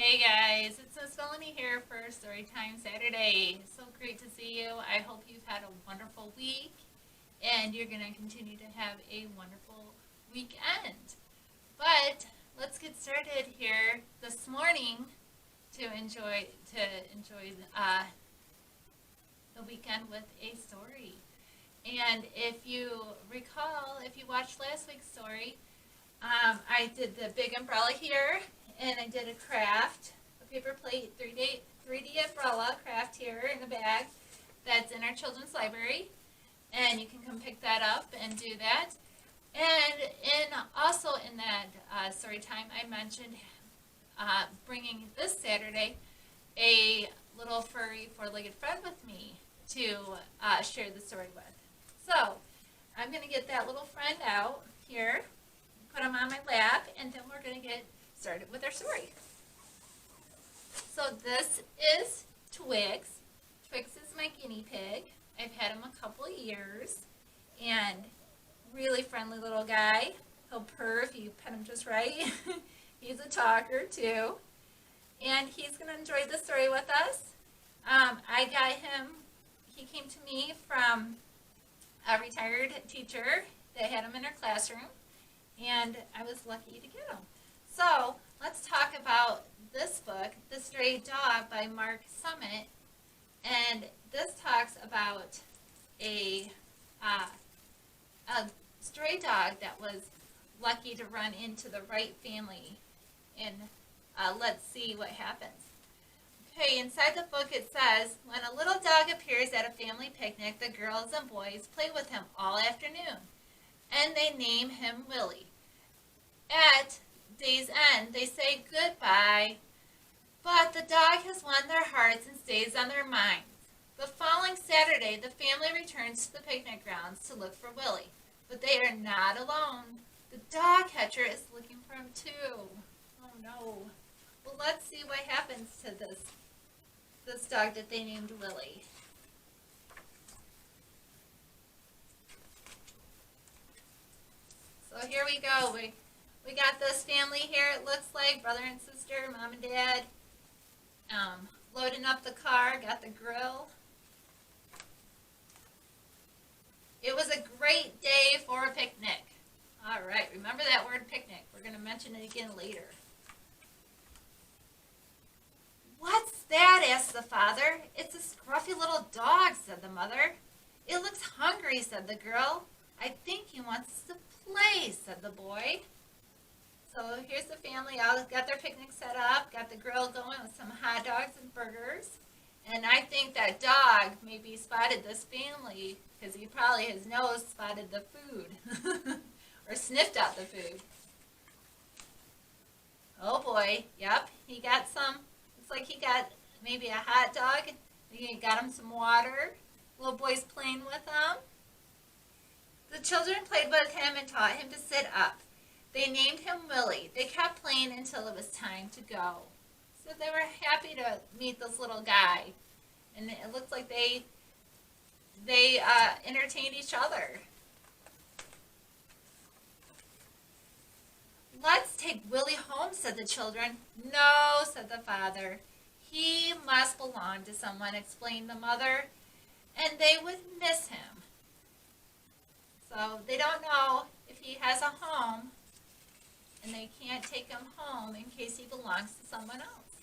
Hey guys, it's Miss Melanie here for Storytime Saturday. So great to see you. I hope you've had a wonderful week and you're going to continue to have a wonderful weekend. But let's get started here this morning to enjoy the weekend with a story. And if you recall, if you watched last week's story, I did the big umbrella here, and I did a craft, a paper plate 3D umbrella craft here in a bag that's in our children's library, and you can come pick that up and do that. And also in that story time, I mentioned bringing this Saturday a little furry four-legged friend with me to share the story with. So I'm going to get that little friend out here, put him on my lap, and then we're going to get started with our story. So this is Twix. Twix is my guinea pig. I've had him a couple of years, and really friendly little guy. He'll purr if you pet him just right. He's a talker too, and he's going to enjoy the story with us. I got him, he came to me from a retired teacher that had him in her classroom, and I was lucky to get him. So let's talk about this book, The Stray Dog by Mark Summit, and this talks about a stray dog that was lucky to run into the right family, and let's see what happens. Okay, inside the book it says, when a little dog appears at a family picnic, the girls and boys play with him all afternoon, and they name him Willie. At day's end, they say goodbye, but the dog has won their hearts and stays on their minds. The following Saturday, the family returns to the picnic grounds to look for Willie, but they are not alone. The dog catcher is looking for him too. Oh no. Well, let's see what happens to this dog that they named Willie. So here we go. We got this family here, it looks like, brother and sister, mom and dad, loading up the car, got the grill. It was a great day for a picnic. All right, remember that word picnic. We're going to mention it again later. What's that? Asked the father. It's a scruffy little dog, said the mother. It looks hungry, said the girl. I think he wants to play, said the boy. So here's the family all got their picnic set up, got the grill going with some hot dogs and burgers. And I think that dog maybe spotted this family because he probably, his nose spotted the food or sniffed out the food. Oh boy, yep, he got some, looks like he got maybe a hot dog. He got him some water. Little boy's playing with him. The children played with him and taught him to sit up. They named him Willie. They kept playing until it was time to go. So they were happy to meet this little guy. And it looks like they entertained each other. Let's take Willie home, said the children. No, said the father. He must belong to someone, explained the mother, and they would miss him. So they don't know if he has a home, and they can't take him home in case he belongs to someone else.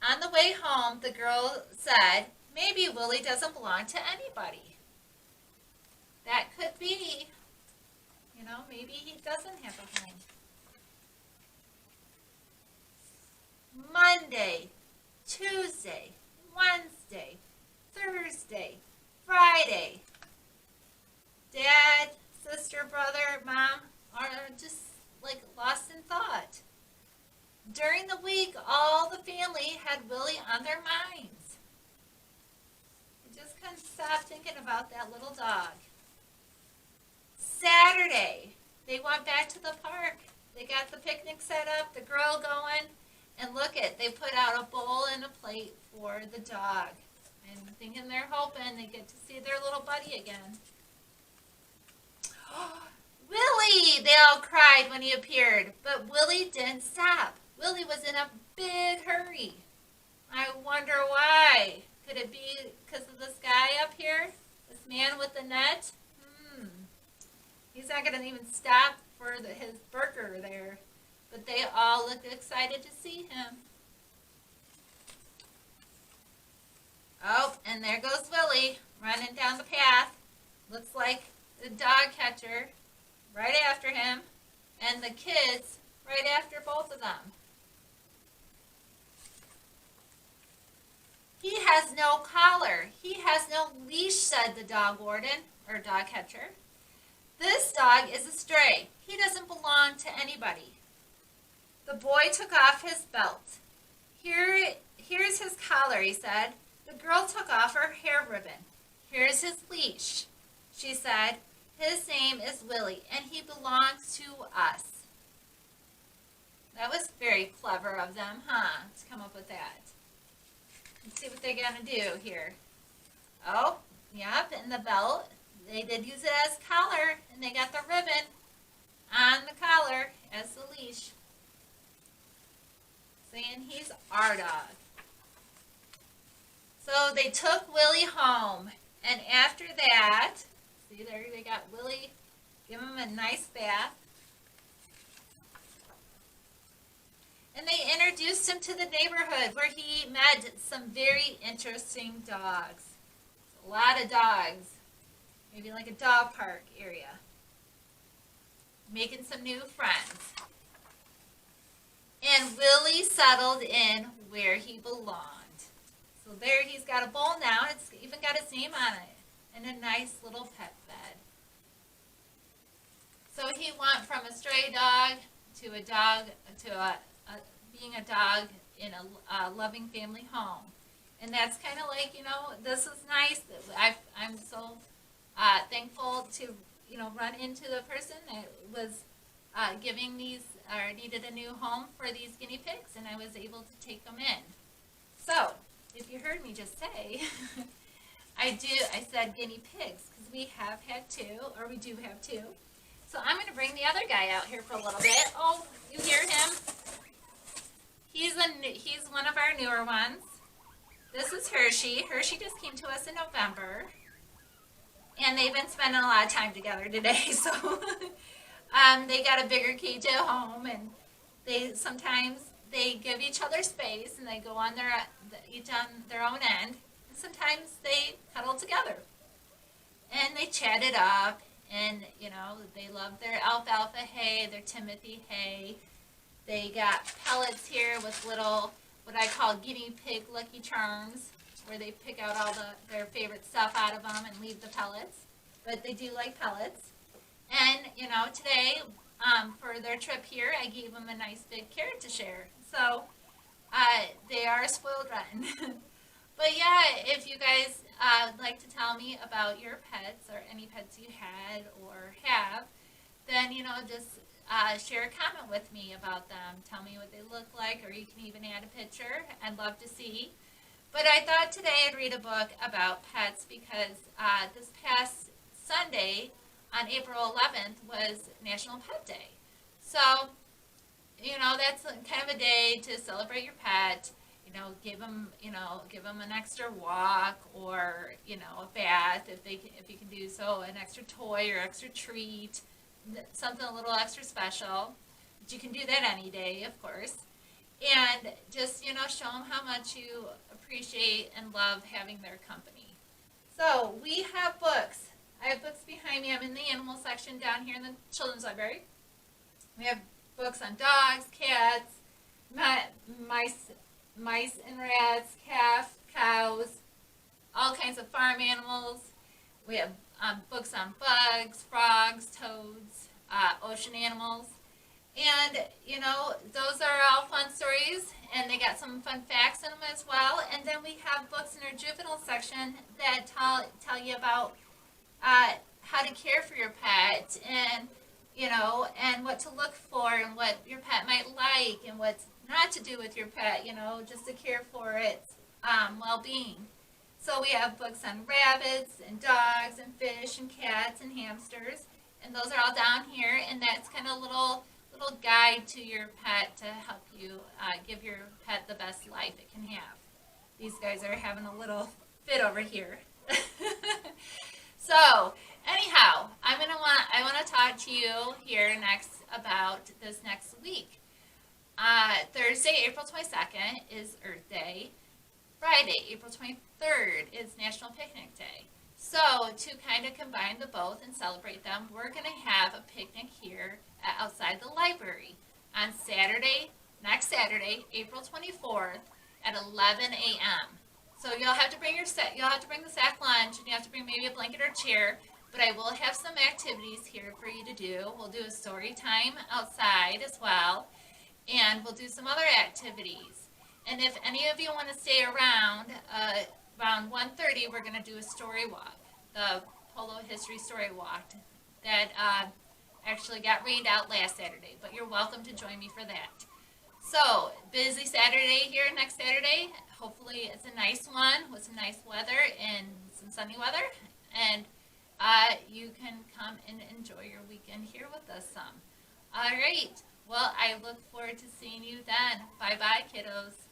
On the way home, the girl said, maybe Willie doesn't belong to anybody. That could be, you know, maybe he doesn't have a home. Monday, Tuesday, Wednesday, Thursday, Friday. Dad, sister, brother, mom are just like lost in thought. During the week, all the family had Willie on their minds. They just couldn't stop thinking about that little dog. Saturday, they went back to the park. They got the picnic set up, the grill going, and look it, they put out a bowl and a plate for the dog. And thinking they're hoping they get to see their little buddy again. Willie, they all cried when he appeared, but Willie didn't stop. Willie was in a big hurry. I wonder why. Could it be because of this guy up here? This man with the net? He's not going to even stop for his burger there. But they all look excited to see him. Oh, and there goes Willie running down the path. Looks like the dog catcher right after him, and the kids right after both of them. He has no collar. He has no leash, said the dog warden, or dog catcher. This dog is a stray. He doesn't belong to anybody. The boy took off his belt. Here's his collar, he said. The girl took off her hair ribbon. Here's his leash. She said, his name is Willie, and he belongs to us. That was very clever of them, huh, to come up with that. Let's see what they're going to do here. Oh, yep, and the belt. They did use it as collar, and they got the ribbon on the collar as the leash, saying he's our dog. So they took Willie home, and after that, see there they got Willie, give him a nice bath, and they introduced him to the neighborhood where he met some very interesting dogs. A lot of dogs, maybe like a dog park area, making some new friends. And Willie settled in where he belonged. So there he's got a bowl now. It's even got his name on it. And a nice little pet bed. So he went from a stray dog to a dog to being a dog in a loving family home. And that's kind of like, this is nice. I'm so thankful to, run into the person that was giving these, or needed a new home for these guinea pigs, and I was able to take them in. So, if you heard me just say, I said guinea pigs, because we have had two, or we do have two. So I'm going to bring the other guy out here for a little bit. Oh, you hear him? He's one of our newer ones. This is Hershey. Hershey just came to us in November. And they've been spending a lot of time together today, so they got a bigger cage at home, and sometimes they give each other space, and they go on each on their own end. And sometimes they cuddle together, and they chat it up, and they love their alfalfa hay, their Timothy hay. They got pellets here with little, what I call guinea pig Lucky Charms, where they pick out all their favorite stuff out of them and leave the pellets. But they do like pellets. And, today, for their trip here, I gave them a nice big carrot to share. So, they are a spoiled rotten. But yeah, if you guys would like to tell me about your pets or any pets you had or have, then, just share a comment with me about them. Tell me what they look like, or you can even add a picture. I'd love to see. But I thought today I'd read a book about pets because this past Sunday on April 11th was National Pet Day. So, that's kind of a day to celebrate your pet. Give them an extra walk, or a bath if you can do so, an extra toy or extra treat, something a little extra special. But you can do that any day, of course. And just, show them how much you appreciate and love having their company. So, we have books. I have books behind me. I'm in the animal section down here in the children's library. We have books on dogs, cats, mice and rats, cows, all kinds of farm animals. We have books on bugs, frogs, toads, ocean animals. And, those are all fun stories, and they got some fun facts in them as well. And then we have books in our juvenile section that tell you about how to care for your pet, and, and what to look for, and what your pet might like, and what not to do with your pet, just to care for its well-being. So we have books on rabbits, and dogs, and fish, and cats, and hamsters, and those are all down here, and that's kind of little little guide to your pet to help you give your pet the best life it can have. These guys are having a little fit over here. So anyhow, I want to talk to you here next about this next week. Thursday, April 22nd is Earth Day. Friday, April 23rd is National Picnic Day. So to kind of combine the both and celebrate them, we're going to have a picnic here outside the library on Saturday, next Saturday, April 24th at 11 a.m. So you'll have to bring the sack lunch, and you have to bring maybe a blanket or chair, but I will have some activities here for you to do. We'll do a story time outside as well, and we'll do some other activities. And if any of you want to stay around 1:30, we're going to do a story walk, the Polo History Story Walk that actually got rained out last Saturday, but you're welcome to join me for that. So, busy Saturday here next Saturday. Hopefully it's a nice one with some nice weather and some sunny weather. And you can come and enjoy your weekend here with us some. All right. Well, I look forward to seeing you then. Bye-bye, kiddos.